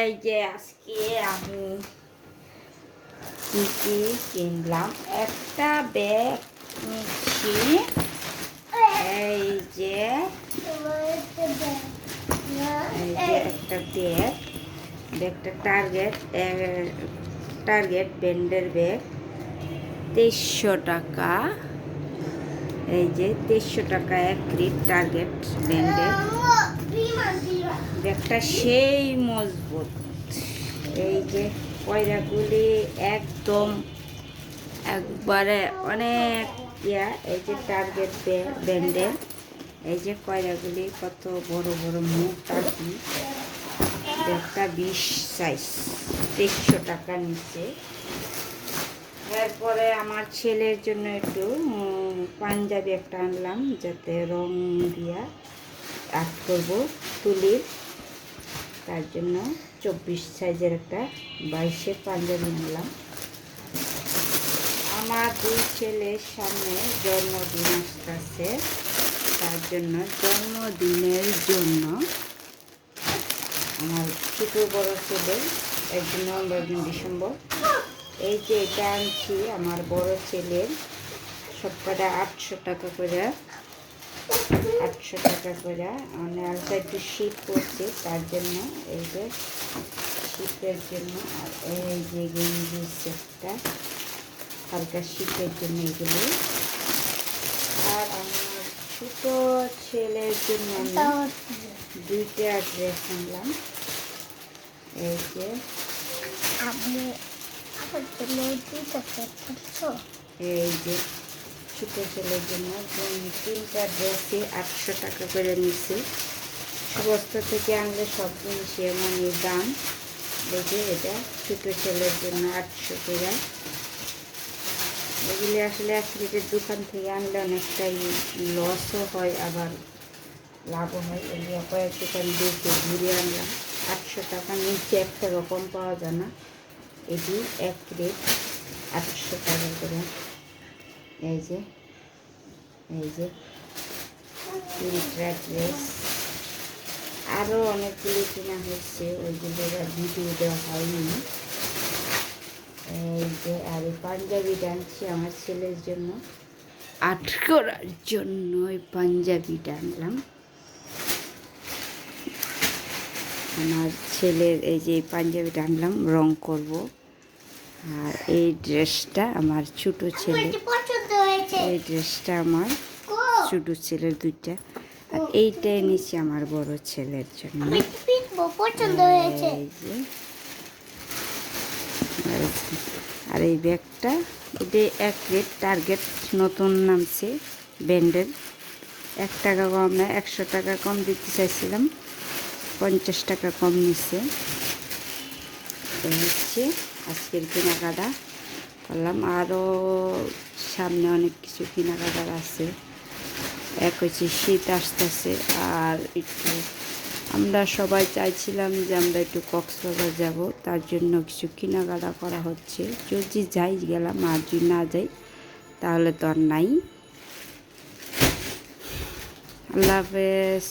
এই যে আজকে আমি কি কিনলাম, একটা ব্যাগ নিচ্ছি। এই যে একটা ব্যাগটা টার্গেট ব্র্যান্ডের ব্যাগ, 2300 টাকা। এই যে 2300 টাকা এক রিট টার্গেট ব্র্যান্ডের ব্যাগটা সেই মজবুত। এই যে কয়রাগুলি একদম একবারে অনেক এই যে টার্গেট ব্র্যান্ডের এই যে কয়রাগুলি কত বড় বড় মুখ আর কি। ব্যাগটা 20 সাইজ, 2300 টাকা নিচে। এরপরে আমার ছেলের জন্য একটু পাঞ্জাবি একটা আনলাম, যাতে রং দিয়া আর্ট করবো তুলির। তার জন্য 24 সাইজের একটা 22-এর পাঞ্জাবি আনলাম। আমার দুই ছেলের সামনে জন্মদিন আসতেছে, তার জন্য জন্মদিনের জন্য আমার ছোট বড় ছেলে, একজন নভেম্বর একজন ডিসেম্বর। এই যে এটা আনছি আমার বড় ছেলের, সবকটা 800 টাকা করে, 800 টাকা করে। মানে আলটা একটু শীত পড়ছে তার জন্য, এই যে শীতের জন্য। আর এই যে গেঞ্জি সেটটা হালকা শীতের জন্য এগুলো। আর আমার ছোট ছেলের জন্য আমি 2টা ড্রেস আনলাম। এই যে এই যে ছোট ছেলের জন্য 3টা ড্রেসে 800 টাকা করে নিচ্ছে। বস্তা থেকে আনলে সব জিনিসে মানে দাম। দেখে এটা ছোট ছেলের জন্য 800 টাকা। এগুলি আসলে 1 লিটার দোকান থেকে আনলে অনেকটাই লসও হয়, আবার লাভও হয়। এগুলো কয়েক দোকান দেখে ঘুরে আনলাম। 800 টাকা নিচে একটা রকম পাওয়া যায় না, এটি এক রেট 800 টাকা করে। এই যে 3টা ড্রেস, আরও অনেকগুলি কেনা হয়েছে, ওইগুলো ভিডিও দেওয়া হয়নি। এই যে আর এই পাঞ্জাবিটা আনছি আমার ছেলের জন্য আর্ট করার জন্য। এই পাঞ্জাবিটা আনলাম আমার ছেলের, এই যে পাঞ্জাবিটা আনলাম রং করব। আর এই ড্রেসটা আমার ছোট ছেলের, এই ড্রেসটা আমার ছোট ছেলের 2টা। আর এইটা এনেছি আমার বড় ছেলের জন্য। আর এই ব্যাগটা, এটা এক রেট টার্গেট নতুন নামছে ব্র্যান্ডের। 1 টাকা কম না, 100 টাকা কম দিতে চাইছিলাম, 50 টাকা কম নিচ্ছে। এই হচ্ছে আজকের কেনাকাটা করলাম। আরও সামনে অনেক কিছু কেনাকাটার আছে। এক হচ্ছে শীত আসতেছে, আর একটু আমরা সবাই চাইছিলাম যে আমরা একটু কক্সবাজার যাব, তার জন্য কিছু কেনাকাটা করা হচ্ছে। যদি যাই গেলাম, আর যদি না যাই তাহলে তো আর নাই। আল্লাহ হাফেজ।